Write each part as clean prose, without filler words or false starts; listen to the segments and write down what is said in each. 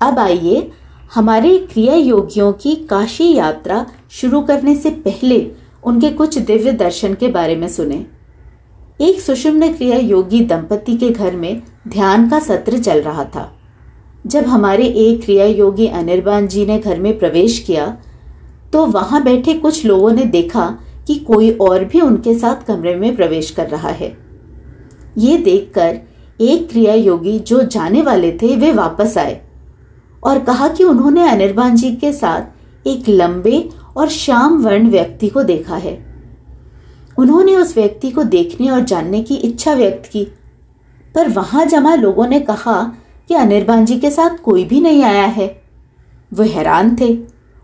अब आइए हमारे क्रिया योगियों की काशी यात्रा शुरू करने से पहले उनके कुछ दिव्य दर्शन के बारे में सुने। एक सुषुम्ना क्रिया योगी दंपति के घर में ध्यान का सत्र चल रहा था। जब हमारे एक क्रिया योगी अनिर्बान जी ने घर में प्रवेश किया तो वहां बैठे कुछ लोगों ने देखा कि कोई और भी उनके साथ कमरे में प्रवेश कर रहा है। ये देखकर एक क्रिया योगी जो जाने वाले थे वे वापस आए और कहा कि उन्होंने अनिर्बान जी के साथ एक लंबे और श्याम वर्ण व्यक्ति को देखा है। उन्होंने उस व्यक्ति को देखने और जानने की इच्छा व्यक्त की, पर वहां जमा लोगों ने कहा कि अनिर्बान जी के साथ कोई भी नहीं आया है। वो हैरान थे।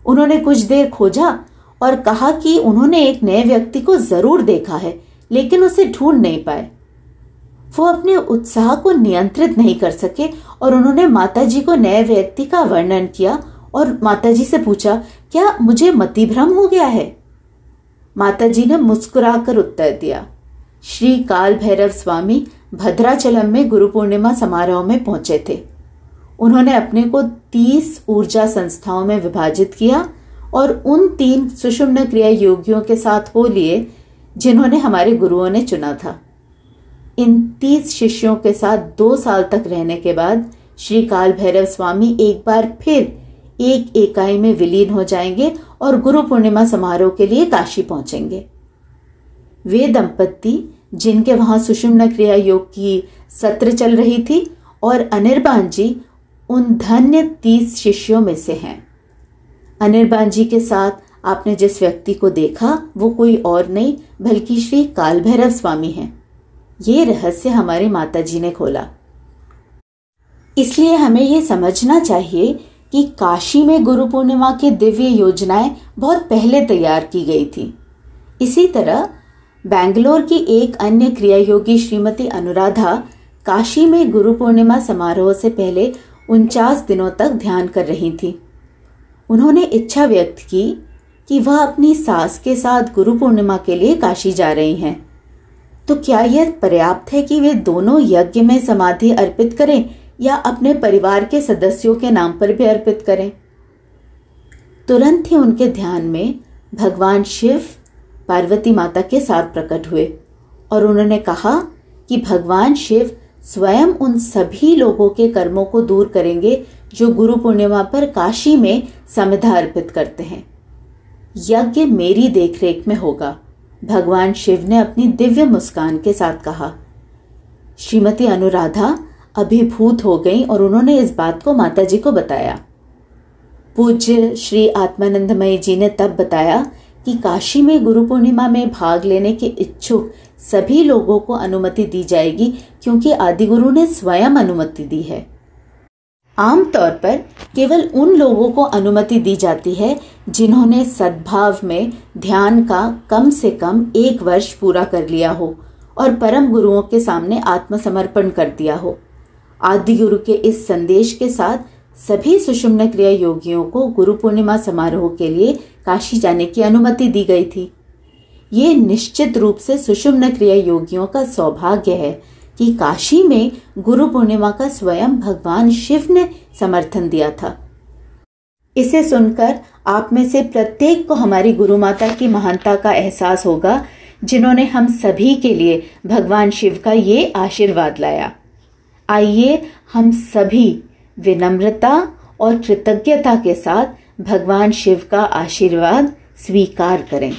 उन्होंने कुछ देर खोजा और कहा कि उन्होंने एक नए व्यक्ति को जरूर देखा है, लेकिन उसे ढूंढ नहीं पाए। वो अपने उत्साह को नियंत्रित नहीं कर सके और उन्होंने माताजी को नए व्यक्ति का वर्णन किया और माताजी से पूछा, क्या मुझे मतिभ्रम हो गया है? माताजी ने मुस्कुराकर उत्तर दिया। श्री काल भैरव स्वामी भद्राचलम में गुरु पूर्णिमा समारोह में पहुंचे थे। उन्होंने अपने को 30 ऊर्जा संस्थाओं में विभाजित किया और उन 3 सुषुम्ना क्रिया योगियों के साथ हो लिए जिन्होंने हमारे गुरुओं ने चुना था। इन 30 शिष्यों के साथ 2 साल तक रहने के बाद श्री काल भैरव स्वामी एक बार फिर एक इकाई में विलीन हो जाएंगे और गुरु पूर्णिमा समारोह के लिए काशी पहुंचेंगे। वे दंपति जिनके वहां सुषुम्ना क्रिया योग की सत्र चल रही थी और अनिर्बान जी उन धन्य 30 शिष्यों में से हैं। अनिर्बान जी के साथ आपने जिस व्यक्ति को देखा वो कोई और नहीं बल्कि श्री काल भैरव स्वामी हैं। ये रहस्य हमारी माताजी ने खोला। इसलिए हमें ये समझना चाहिए कि काशी में गुरु पूर्णिमा की दिव्य योजनाएं बहुत पहले तैयार की गई थी। इसी तरह बेंगलोर की एक अन्य क्रिया योगी श्रीमती अनुराधा काशी में गुरु पूर्णिमा समारोह से पहले 49 दिनों तक ध्यान कर रही थी। उन्होंने इच्छा व्यक्त की कि वह अपनी सास के साथ गुरु पूर्णिमा के लिए काशी जा रही हैं। तो क्या यह पर्याप्त है कि वे दोनों यज्ञ में समाधि अर्पित करें या अपने परिवार के सदस्यों के नाम पर भी अर्पित करें? तुरंत ही उनके ध्यान में भगवान शिव पार्वती माता के साथ प्रकट हुए और उन्होंने कहा कि भगवान शिव स्वयं उन सभी लोगों के कर्मों को दूर करेंगे जो गुरु पूर्णिमा पर काशी में समिधा अर्पित करते हैं। यज्ञ मेरी देखरेख में होगा, भगवान शिव ने अपनी दिव्य मुस्कान के साथ कहा। श्रीमती अनुराधा अभिभूत हो गई और उन्होंने इस बात को माताजी को बताया। पूज्य श्री आत्मानंदमयी जी ने तब बताया कि काशी में गुरु पूर्णिमा में भाग लेने के इच्छुक सभी लोगों को अनुमति दी जाएगी क्योंकि आदिगुरु ने स्वयं अनुमति दी है। आमतौर पर केवल उन लोगों को अनुमति दी जाती है जिन्होंने सद्भाव में ध्यान का कम से कम 1 वर्ष पूरा कर लिया हो और परम गुरुओं के सामने आत्मसमर्पण कर दिया हो। आदि गुरु के इस संदेश के साथ सभी सुषुम्ना क्रिया योगियों को गुरु पूर्णिमा समारोह के लिए काशी जाने की अनुमति दी गई थी। ये निश्चित रूप से सुषुम्ना क्रिया योगियों का सौभाग्य है कि काशी में गुरु पूर्णिमा का स्वयं भगवान शिव ने समर्थन दिया था। इसे सुनकर आप में से प्रत्येक को हमारी गुरु माता की महानता का एहसास होगा जिन्होंने हम सभी के लिए भगवान शिव का ये आशीर्वाद लाया। आइए हम सभी विनम्रता और कृतज्ञता के साथ भगवान शिव का आशीर्वाद स्वीकार करें।